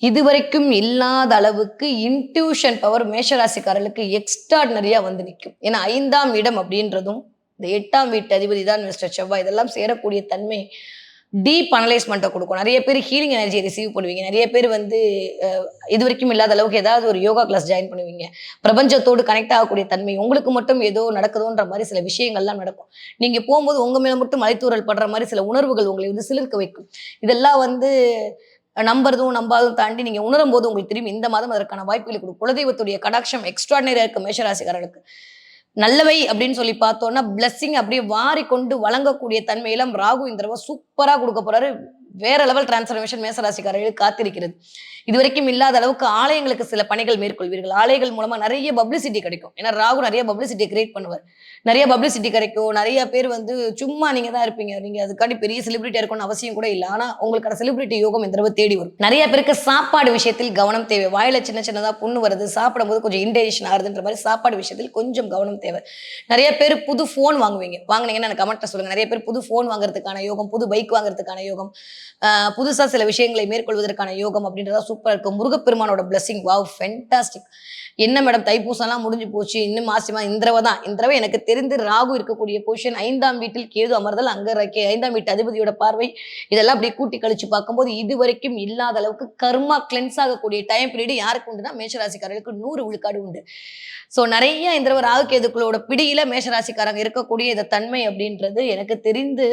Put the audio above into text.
இதுவரைக்கும் இல்லாத அளவுக்கு இன்ட்யூஷன் பவர் மேஷராசிக்காரர்களுக்கு எக்ஸ்ட்ராடினரியா வந்து நிற்கும். ஏன்னா 5ஆம் இடம் அப்படின்றதும் இந்த 8ஆம் வீட்டு அதிபதி தான் மிஸ்டர் செவ்வாய். இதெல்லாம் சேரக்கூடிய தன்மை டீப் அனலைஸ்மெண்ட்டை கொடுக்கும். நிறைய பேர் ஹீலிங் எனர்ஜியை ரிசீவ் பண்ணுவீங்க. நிறைய பேர் வந்து இதுவரைக்கும் இல்லாத அளவுக்கு ஏதாவது ஒரு யோகா கிளாஸ் ஜாயின் பண்ணுவீங்க. பிரபஞ்சத்தோடு கனெக்ட் ஆகக்கூடிய தன்மை உங்களுக்கு மட்டும் ஏதோ நடக்குதோன்ற மாதிரி சில விஷயங்கள்லாம் நடக்கும். நீங்க போகும்போது உங்க மேல மட்டும் மலைத்தூறல் படுற மாதிரி சில உணர்வுகள் உங்களை வந்து சிலிர்க்க வைக்கும். இதெல்லாம் வந்து நம்புறதும் நம்பாததும் தாண்டி நீங்க உணரும் போது உங்களுக்கு தெரியும் இந்த மாதம் அதற்கான வாய்ப்புகளை கொடுக்கும். குலதெய்வத்துடைய கடாட்சம் எக்ஸ்ட்ராடினரியா இருக்கு மேஷராசிக்காரர்களுக்கு. நல்லவை அப்படின்னு சொல்லி பார்த்தோம்னா பிளஸ்ஸிங் அப்படியே வாரி கொண்டு வழங்கக்கூடிய தன்மையெல்லாம் ராகு இந்த தடவை சூப்பரா கொடுக்க போறாரு. வேற லெவல் டிரான்ஸ்ஃபர்மேஷன் மேசராசிக்காரர்களுக்கு காத்திருக்கிறது. இதுவரைக்கும் இல்லாத அளவுக்கு ஆலயங்களுக்கு சில பணிகள் மேற்கொள்வீர்கள். ஆலயங்கள் மூலமா நிறைய பப்ளிசிட்டி கிடைக்கும். ஏன்னா ராகு நிறைய பப்ளிசிட்டியை கிரியேட் பண்ணுவார். நிறைய பப்ளிசிட்டி கிடைக்கும். நிறைய பேர் வந்து சும்மா நீங்க தான் இருப்பீங்க. நீங்க அதுக்காண்டி பெரிய செலிபிரிட்டியா இருக்கணும்னு அவசியம் கூட இல்லை. ஆனா உங்களுக்கான செலிபிரிட்டி யோகம் இந்த தடவை தேடி வரும். நிறைய பேருக்கு சாப்பாடு விஷயத்தில் கவனம் தேவை. வாயில சின்ன சின்னதா புண்ணு வருது, சாப்பிடும்போது கொஞ்சம் இன்டைஜஷன் ஆகுதுன்ற மாதிரி சாப்பாடு விஷயத்தில் கொஞ்சம் கவனம் தேவை. நிறைய பேர் புது போன் வாங்குவீங்க. வாங்குனீங்கன்னா எனக்கு கமெண்ட்ல சொல்லுங்க. நிறைய பேர் புது போன் வாங்குறதுக்கான யோகம், புது பைக் வாங்குறதுக்கான யோகம், புதுசா சில விஷயங்களை மேற்கொள்வதற்கான யோகம் அப்படின்றதா சூப்பரா இருக்கும். முருகப்பெருமானோட பிளஸிங் வாவ் ஃபென்டாஸ்டிக். என்ன மேடம் தைப்பூசம்லாம் முடிஞ்சு போச்சு, இன்னும் மாசமா இந்த தடவை தான். இந்த தடவை எனக்கு தெரிந்து ராகு இருக்கக்கூடிய பொசிஷன் 5ஆம் வீட்டில் கேது அமர்தல், அங்க 5ஆம் வீட்டு அதிபதியோட பார்வை, இதெல்லாம் அப்படியே கூட்டி கழிச்சு பார்க்கும்போது இதுவரைக்கும் இல்லாத அளவுக்கு கர்மா கிளென்ஸ் ஆகக்கூடிய டைம் பீரியட் யாருக்கு உண்டுன்னா மேஷராசிக்காரர்களுக்கு 100 விழுக்காடு உண்டு. ஸோ நிறைய இந்த தடவை ராகு கேதுக்களோட பிடியில மேஷராசிக்காரங்க இருக்கக்கூடிய இந்த தன்மை அப்படின்றது எனக்கு தெரிந்து